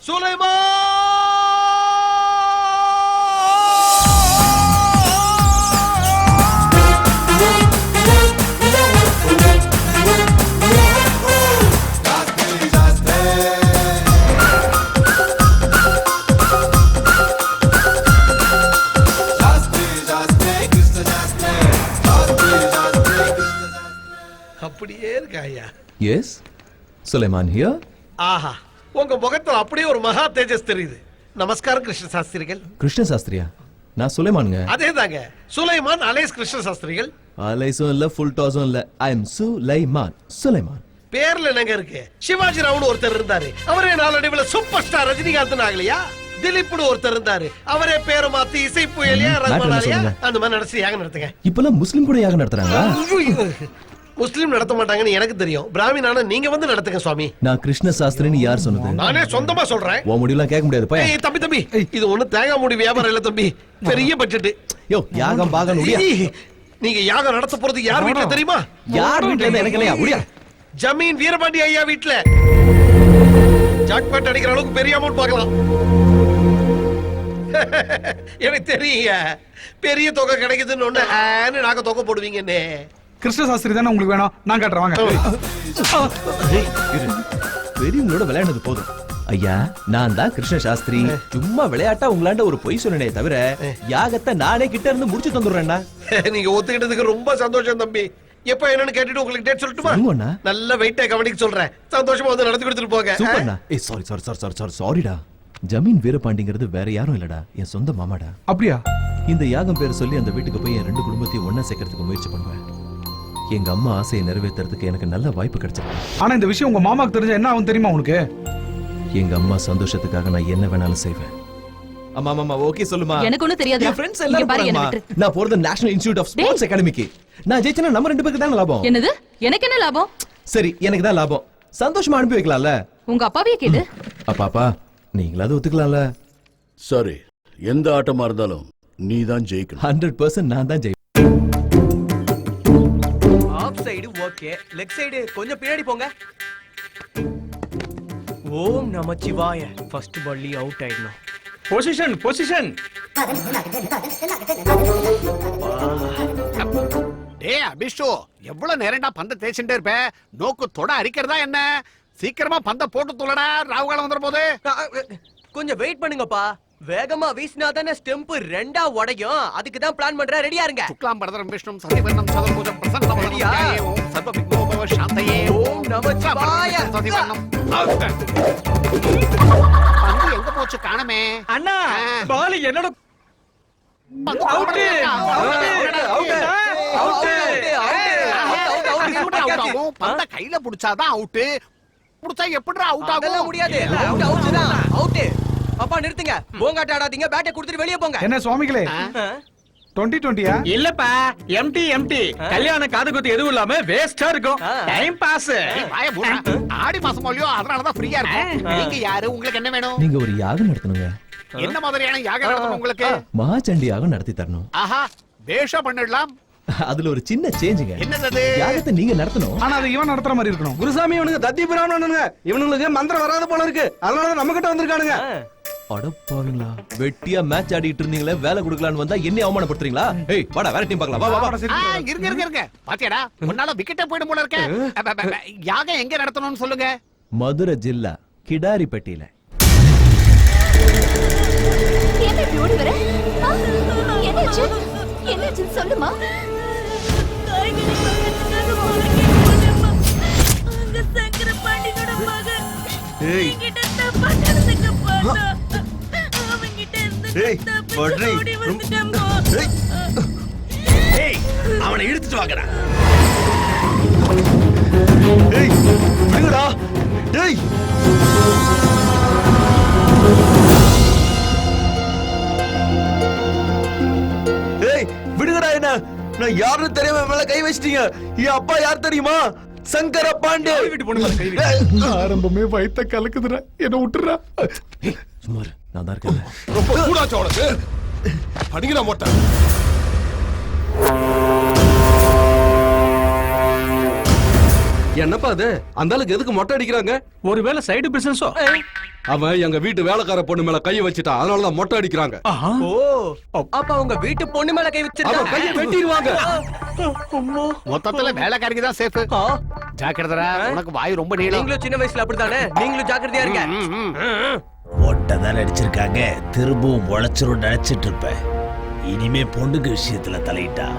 சுலைமான்! அப்படியே இருக்காயா? Yes, Sulaiman here. ஆஹா, உங்க முகத்துல அப்படியே ஒரு மகா தேஜஸ் தெரியுது. நமஸ்காரம் கிருஷ்ண சாஸ்திரிகள். கிருஷ்ண சாஸ்திரியா? நான் சுலைமானுங்க. அதேதாங்க, சுலைமான் அலேஸ் கிருஷ்ண சாஸ்திரிகள். அலைஸும் இல்ல, ஃபுல் டாஸும் இல்ல. I am Sulaiman. சுலைமான் பேர்ல என்னங்க இருக்கு? சிவாஜி ராவ்னு ஒருத்தர் இருந்தாரு, அவரே நாளடைவுல சூப்பர் ஸ்டார் ரஜினிகாந்த் ஆகலையா? திலீப்னு ஒருத்தர் இருந்தாரு, அவரே பேரை மாத்தி இசை புயலியா ரஹ்மானாலியா அந்த மாதிரி நடத்தி யாக நடத்துங்க. இப்பெல்லாம் முஸ்லிம் கூட யாக நடத்துறாங்களா? முஸ்லிம் நடத்த மாட்டாங்கன்னு எனக்கு தெரியும். பிராமினான நீங்க வந்து நடத்துங்க சுவாமி. நான் கிருஷ்ண சாஸ்திரின்னு யார் சொன்னது? நானே சொந்தமா சொல்றேன். உன் முடிவுலாம் கேட்க முடியாது. பையன். ஏய் தம்பி தம்பி, இது ஒண்ணு தேங்காய் மூடி வியாபாரம் இல்ல தம்பி, பெரிய பட்ஜெட். யோ, யாகம் பாகம் முடியா? நீங்க யாகம் நடத்த போறது யார் வீட்ல தெரியுமா? யார் வீட்ல இருந்து எனக்கு இல்லையா? முடியா? ஜமீன் வீரபாண்டி ஐயா வீட்ல. ஜாக்பாட் அடிக்கிற அளவுக்கு பெரிய அமௌண்ட் பார்க்கலாம். எனக்கு தெரியுங்க, பெரிய தொகை கிடைக்குதுன்னு ஒண்ணு ஆன்னு நாங்க தொகை போடுவீங்கன்னு. கிருஷ்ண சாஸ்திரி தானே உங்களுக்கு வேணும், நான் காட்டுறேன் வாங்க. பெரியவங்களோட விளையாடுறது போதும். ஐயா, நான் தான் கிருஷ்ண சாஸ்திரி. சும்மா விளையாட்டா உங்களாண்ட ஒரு பொய் சொன்னனே தவிர யாகத்தை நானே கிட்ட இருந்து முடிச்சு தந்துடுறேன்னா. நீங்க ஒத்துக்கிட்டதுக்கு ரொம்ப சந்தோஷம் தம்பி. எப்ப என்னன்னு கேட்டுட்டு உங்களுக்கு டேட் சொல்லட்டுமா? நல்ல வெயிட்டா கவனிக்க சொல்றேன். சந்தோஷமா வந்து நடத்தி கொடுத்துட்டு போங்க. சூப்பர்ண்ணா. ஏய் sorry sorry sorry sorry sorry சாரிடா. ஜமீன் வீரபாண்டிங்கிறது வேற யாரும் இல்லடா, என் சொந்த மாமாடா. அப்படியா? இந்த யாகம் பேர் சொல்லி அந்த வீட்டுக்கு போய் என் 2 குடும்பத்தையும் ஒண்ணா சேர்க்கறதுக்கு முயற்சி பண்ணுவேன். எங்க அம்மா ஆசையை நிறைவேற்றுறதுக்கு எனக்கு நல்ல வாய்ப்பு கிடைச்சிருக்கு. ஆனா இந்த விஷயம் உங்க மாமாக்கு தெரிஞ்சா என்ன ஆகும் தெரியுமா உனக்கு? எங்க அம்மா சந்தோஷத்துக்காக நான் என்ன வேணாலும் செய்வேன். அம்மா மாமா ஓகே சொல்லுமா? எனக்கு ஒண்ணு தெரியாது. என் ஃப்ரெண்ட்ஸ் எல்லாரும் போறாங்கமா. நான் போறது நேஷனல் இன்ஸ்டிடியூட் ஆஃப் ஸ்போர்ட்ஸ் அகாடமிக்கு. நான் ஜெயிச்சனா நம்ம 2 பேருக்கு தான் லாபம். என்னது? எனக்கு என்ன லாபம்? சரி, எனக்கு தான் லாபம். சந்தோஷமா அனுப்பி வைக்கலாம்ல. உங்க அப்பாவே கேளு. அப்பா நீங்களாவது ஒத்துக்கலாம்ல? சரி, எந்த ஆட்டமா இருந்தாலும் நீ தான் ஜெயிக்கணும். 100% நான் தான் ஜெயிப்பேன். Off side okay, leg side கொஞ்சம் பின்னாடி போங்க. ஓம் நமச்சிவாய. ஃபர்ஸ்ட் பால்லி அவுட் ஆயிடணும். Position position. டேய் அபிஷோ, எவ்வளவு நேரம்டா பந்த தேய்ச்சிட்டே இருப்ப? நோக்கு தொட அரிக்கிறதா என்ன? சீக்கிரமா பந்த போட்டு துளடா, ராவுகாலம் வந்துற போது. கொஞ்சம் வெயிட் பண்ணுங்கப்பா. வேகமா வீசினா தானே ஸ்டெம்ப் 2ஆ உடையும். அதுக்கு தான் பிளான் பண்றேன். ரெடியா இருங்க. சுக்லாம் பரதரம் விஷ்ணும் சசிவர்ணம் சதுர்புஜம் பிரசன்னவதனம் ஓம் சர்வவிக்னோபவ சாந்தயே ஓம் நமச்சிவாய. சசிவர்ணம். பந்து எங்க போச்சு காணமே? அண்ணா, பால் என்னோட அவுட் அவுட். பந்த கையில புடிச்சாதான் அவுட். புடிச்சா எப்படிடா அவுட் ஆகும்? முடியாது. அவுட் அவுட் தான். அவுட். அப்பா நிறுத்துங்க. போங்காட்ட ஆடாதீங்க. பேட்டை கொடுத்துட்டு வெளிய போங்க. என்ன சுவாமிகளே, 2020யா? இல்லப்பா, எம்டி கல்யாண காது குத்து எதுவும் இல்லாம வேஸ்டா இருக்கும். Time pass. வாய மூடுடா. ஆடி மாசம் இல்லையோ, அதனால தான் ஃப்ரீயா இருக்கும். நீங்க யாரு? உங்களுக்கு என்ன வேணும்? நீங்க ஒரு யாகம் நடத்தணுங்க. என்ன மாதிரியான யாகம் நடத்தணும் உங்களுக்கு? மகாச்சண்டி யாகம் நடத்தி தரணும். ஆஹா, பேஷா பண்ணிடலாம். அதுல ஒரு சின்ன சேஞ்சுங்க. என்னது? யாகத்தை நீங்க நடத்தணும். ஆனா அது இவன் நடத்துற மாதிரி இருக்கணும். குருசாமி இவனுக்கு தத்தி பிராமணனுங்க. இவனுங்களுக்கு மந்திரம் வராத போல இருக்கு. அதனால நம்ம கிட்ட வந்திருக்கானுங்க. அடப்பாவீங்களா, வெட்டியா மேட்ச் ஆடிட்டு இருந்தீங்களே, வேலை கொடுக்கலான்னு வந்தா என்ன அவமானப்படுத்துறீங்களா? ஏய் வாடா, வேற டீம் பார்க்கலாம். வா வா வா. இருங்க. பாத்தியாடா, உன்னால விக்கெட்டே போயிடும் போல இருக்க. யாகம் எங்க நடத்தணும்னு சொல்லுங்க. மதுரை ஜில்லா கிடாரிப்பட்டியில. என்ன இப்படி ஓடி வர? என்னாச்சு? என்னாச்சு சொல்லுமா? காய்கறி பக்கத்துக்காக ஓடி போனேம்மா. அங்க சங்கர பாண்டியோட மகன் என்கிட்ட தப்பா நடந்துக்க போனா. அவன்கிட்ட இருந்து தப்பா ஓடி வந்துட்டேம்மா. ஏய், அவனை இழுத்துட்டு வாங்கடா. ஏய் விடுடா. டேய் ஏய் விடுங்கடா. என்ன நான் யாருன்னு தெரியாம மேல கை வச்சிட்டீங்க. என் அப்பா யார் தெரியுமா? சங்கர பாண்டே. ஆரம்பமே வயித்த கலக்குதுடா, என்ன விட்டுறா. சும்மா நான் தான் இருக்கேன். ரொம்ப கூடாச்சு உனக்கு. படிங்கடா மொட்டை. என்னப்பா அது அந்த ஆளுக்கு எதுக்கு மொட்டை அடிக்கிறாங்க? ஒருவேளை சைடு பிசினஸோ? அவன் எங்க வீட்டு வேலைக்கார பொண்ணு மேல கைய வச்சுட்டான், அதனாலதான் மொட்டை அடிக்கிறாங்க. ஓ அப்ப அவங்க வீட்டு பொண்ணு மேல கை அவன் வச்சிருக்காங்க. கைய வெட்டிடுவாங்க. மொத்தத்துல வேலைக்காரிக்கு தான் சேஃப். ஜாக்கிரதா, உனக்கு வாய் ரொம்ப நீளம். நீங்களும் சின்ன வயசுல அப்படித்தானே? நீங்களும் ஜாக்கிரதையா இருங்க. ஒட்டதான் அடிச்சிருக்காங்க, திரும்பவும் உழைச்சிரும் நினைச்சிட்டு இருப்பேன். இனிமே பொண்ணுக்கு விஷயத்துல தலையிட்டா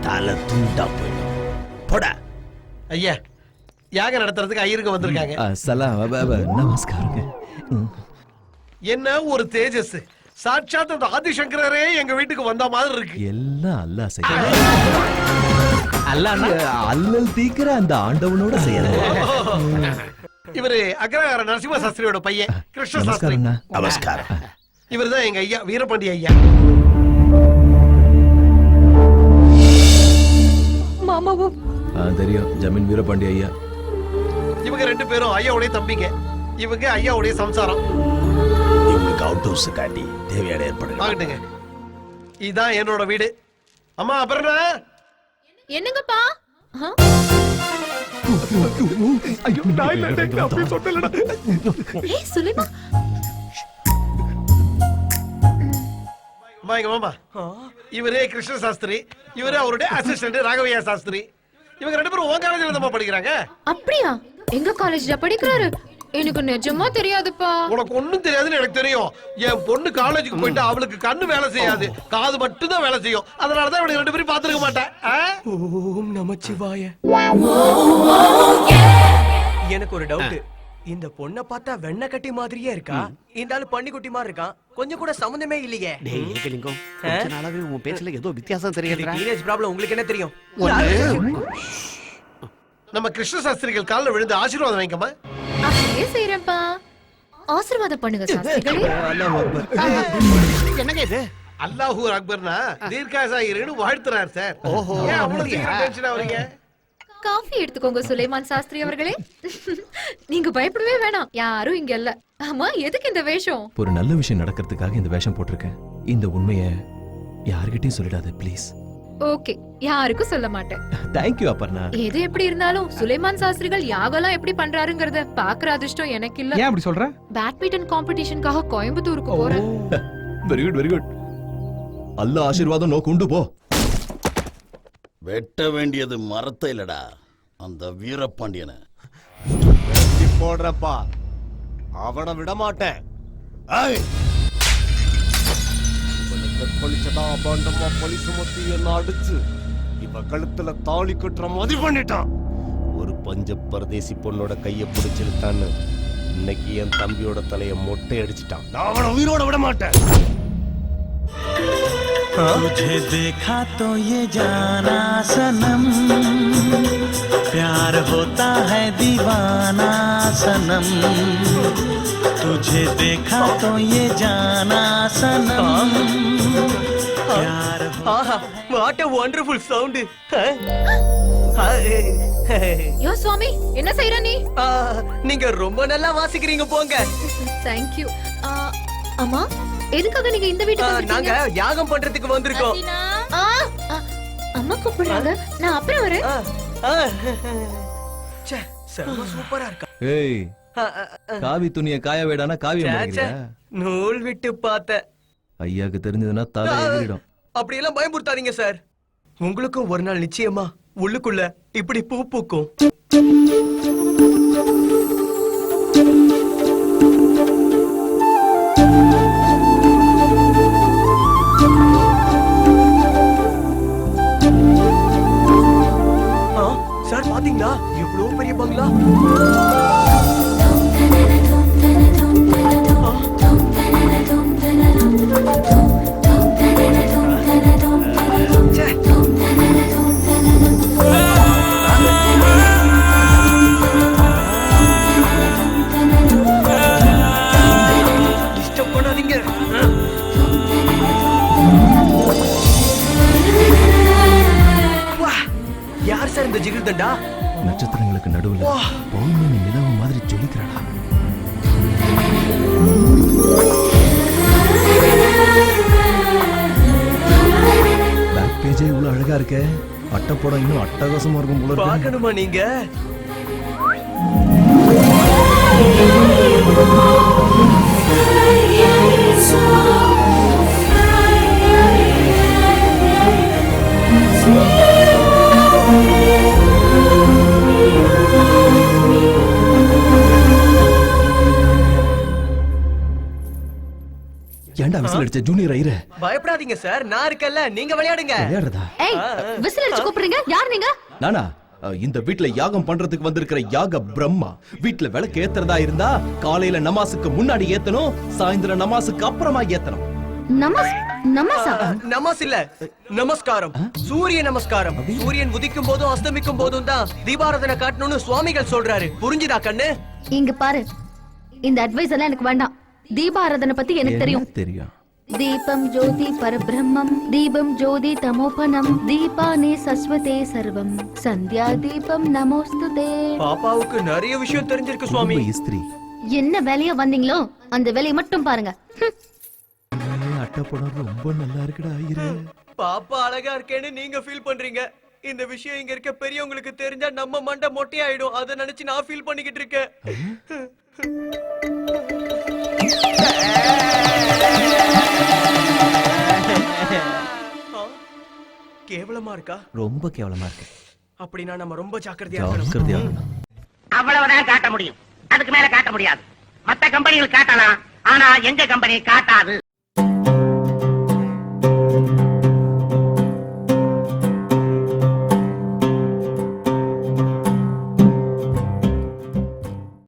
தலை தூண்டா போயிடும். போடா. ஐயா யாகம் நடத்துறதுக்கு ஐயருங்க வந்திருக்காங்க. சலாம் நமஸ்காரங்க. என்ன ஒரு தேஜஸ்! சாட்சாத் அந்த ஆதிசங்கரரே எங்க வீட்டுக்கு வந்த மாதிரி இருக்கு. எல்லாம் அல்லாஹ் செய்ய. அல்லல் தீக்கிற அந்த ஆண்டவனோட செய்யற. இவரு அக்ரஹார நரசிம்ம சாஸ்திரியோட பையன் கிருஷ்ண சாஸ்திரி. நமஸ்காரம்ண்ணா. நமஸ்காரம். இவர்தான் எங்க ஐயா வீரபாண்டி ஐயா. மாமாவும் தெரியும், ஜமீன் வீரபாண்டி ஐயா. இவங்க ரெண்டு பேரும் ஐயாவுடைய தம்பிங்க. இவங்க ஐயாவுடைய சம்சாரம். இவங்களுக்கு அவுட் ஹவுஸ் காட்டி தேவையான ஏற்பாடு ஆகட்டுங்க. இதான் என்னோட வீடு. அம்மா அபர்ணா, என்னங்கப்பா? ஐயோ நான் இல்ல, அப்படி சொன்னலடா. ஏய் சுலைமா, அம்மா எங்க மாமா. இவரே கிருஷ்ண சாஸ்திரி, இவரே அவருடைய அசிஸ்டன்ட் ராகவையா சாஸ்திரி. இவங்க ரெண்டு பேரும் உன் காலேஜ்ல தான் படிக்கிறாங்க. அப்படியா? எங்க காலேஜ்ல படிக்கிறாரு? எனக்கு நிஜமா தெரியாதுப்பா. உனக்கு ஒண்ணும் தெரியாதுன்னு எனக்கு தெரியும். என் பொண்ணு காலேஜுக்கு போயிட்டு அவளுக்கு கண்ணு வேலை செய்யாது, காது மட்டும் தான் வேலை செய்யும். அதனாலதான் இவங்க ரெண்டு பேரும் பாத்துருக்க மாட்டேன். ஓம் நமச்சிவாய. எனக்கு ஒரு டவுட். இந்த பொண்ண பார்த்தா வெண்ண கட்டி மாதிரியே இருக்கா, இந்த ஆளு பண்ணி குட்டி மாதிரி இருக்கான். கொஞ்சம் கூட சம்பந்தமே இல்லையே. டேய் ஏகலிங்கம், கொஞ்ச நாளாவே உன் பேச்சுல ஏதோ வித்தியாசம் தெரியுதுடா. டீனேஜ் ப்ராப்ளம் உங்களுக்கு என்ன தெரியும்? நம்ம கிருஷ்ண சாஸ்திரிகள் காலில் விழுந்து ஆசீர்வாதம் வாங்கிக்கமா. அப்படியே செய்யறேன்ப்பா. ஆசீர்வாதம் பண்ணுங்க சாஸ்திரிகளே. என்னங்க இது? அல்லாஹூ அக்பர்னா தீர்க்காசாயிருன்னு வாழ்த்துறாரு சார். ஓஹோ. ஏன் அவ்வளவு சீக்கிரம் டென்ஷன் ஆவறீங்க? காஃபி எடுத்துக்கோங்க சுலைமான் சாஸ்திரி அவர்களே. நீங்க பயப்படவே வேணாம், யாரும் இங்க இல்ல. ஆமா, எதுக்கு இந்த வேஷம்? ஒரு நல்ல விஷயம் நடக்கிறதுக்காக இந்த வேஷம் போட்டிருக்கேன். இந்த உண்மையை யார்கிட்டயும் சொல்லிடாத ப்ளீஸ். ஓகே, யாருக்கும் சொல்ல மாட்டேன். தேங்க்யூ அப்பர்ணா. எது எப்படி இருந்தாலும் சுலைமான் சாஸ்திரிகள் யாகெல்லாம் எப்படி பண்றாருங்கறத பாக்குற அதிர்ஷ்டம் எனக்கு இல்ல. ஏன் அப்படி சொல்ற? பேட்மிண்டன் காம்படிஷனுக்காக கோயம்புத்தூருக்கு போறேன். Very good very good. Allah ஆசீர்வாதம் நோ கொண்டு போ. வெட்ட வேண்டியது மரத்தை இல்லடா, அந்த வீரபாண்டியனை. போடுறப்பா, அவனை விட மாட்டேன். அடிச்சு இவ கழுத்துல தாலி கட்டுற மாதிரி பண்ணிட்டான். ஒரு பஞ்ச பரதேசி பொண்ணோட கைய பிடிச்சிருத்தான்னு இன்னைக்கு என் தம்பியோட தலைய மொட்டை அடிச்சிட்டான். நான் அவனை உயிரோட விட மாட்டேன். तुझे देखा तो ये जाना सनम, प्यार होता है दीवाना सनम. तुझे देखा तो ये जाना सनम, प्यार. ஆஹா, வாட் a wonderful sound. யோ சுவாமி, என்ன செய்யற நீ? நீங்க ரொம்ப நல்லா வாசிக்கிறீங்க போங்க. Thank you. அம்மா, எதுக்காக நீங்க இந்த வீட்டுக்கு நாங்க வந்திருக்கீங்க? யாகம் பண்றதுக்கு வந்திருக்கோம். அம்மா கூப்பிடுறாங்க, நான் அப்புறம் வரேன். ச்சே, செம சூப்பரா இருக்கா. ஏய், காவி துணியை காய வேடானா காவியம் ச்சே, பண்ணிக்கிறியா? நூல் விட்டு பார்த்த. ஐயாக்கு தெரிஞ்சதுன்னா தலை எகிறிடும். அப்படியெல்லாம் பயமுறுத்தாதீங்க சார். உங்களுக்கும் ஒரு நாள் நிச்சயமா உள்ளுக்குள்ள இப்படி பூ பூக்கும். சார் பாத்தீங்களா எவ்வளவு பெரிய பங்களா? டிஸ்டர்ப் பண்ணாதீங்க. யார் சார் இந்த ஜிகிர் தண்டா? நட்சத்திரங்களுக்கு நடுவுல பௌர்ணமி நிலவு மாதிரி ஜொலிக்கிறாடா. பேக் பேஜே இவ்வளவு அழகா இருக்கே. அட்டப்படம் இன்னும் அட்டகாசமா இருக்கும் போல இருக்கு. பார்க்கணுமா நீங்க? ஏன்டா விசில் அடிச்ச ஜூனியர் ஐயரே? பயப்படாதீங்க சார், நான் இருக்கேன்ல, நீங்க விளையாடுங்க. விளையாடுறதா? ஏய் விசில் அடிச்சு கூப்பிடுறீங்க, யார் நீங்க? நானா இந்த வீட்ல யாகம் பண்றதுக்கு வந்திருக்கிற யாக பிரம்மா. வீட்ல விளக்கு ஏத்துறதா இருந்தா காலையில நமாஸுக்கு முன்னாடி ஏத்தணும், சாயந்தரம் நமாஸுக்கு அப்புறமா ஏத்தணும். நமஸா? நமஸ் இல்ல, நமஸ்காரம். சூரிய நமஸ்காரம். சூரியன் உதிக்கும் போதும் அஸ்தமிக்கும் போதும் தான் தீபாராதனை காட்டணும்னு சுவாமிகள் சொல்றாரு. புரிஞ்சுதா கண்ணு? இங்க பாரு, இந்த அட்வைஸ் எல்லாம் எனக்கு வேண்டாம். தீபாராதனை பத்தி எனக்கு தெரியும். தெரியும். தீபம் ஜோதி பரபிரம்மம், தீபம் ஜோதி தமோபனம், தீபானே சஸ்வதே சர்வம், சந்தியா தீபம் நமோஸ்துதே. பாப்பாவுக்கு நிறைய விஷயம் தெரிஞ்சிருக்கு சுவாமி. இஸ்திரி என்ன வேலையா வந்தீங்களோ அந்த வேலையை மட்டும் பாருங்க. அட்டப்படம் ரொம்ப நல்லா இருக்குடா ஐயரே. பாப்பா அழகா இருக்கேன்னு நீங்க ஃபீல் பண்றீங்க. இந்த விஷயம் இங்க இருக்க பெரியவங்களுக்கு தெரிஞ்சா நம்ம மண்டை மொட்டையாயிடும். அதை நினைச்சு நான் ஃபீல் பண்ணிக்கிட்டு இருக்கேன். கேவலமா இருக்கா? ரொம்ப கேவலமா இருக்கு. அப்படின்னா நம்ம ரொம்ப ஜாக்கிரதையா இருக்கணும். ஜாக்கிரதையா இருக்கணும். அவ்வளவுதான் காட்ட முடியும், அதுக்கு மேல காட்ட முடியாது. மத்த கம்பெனிகள் காட்டலாம், ஆனா எங்க கம்பெனி காட்டாது.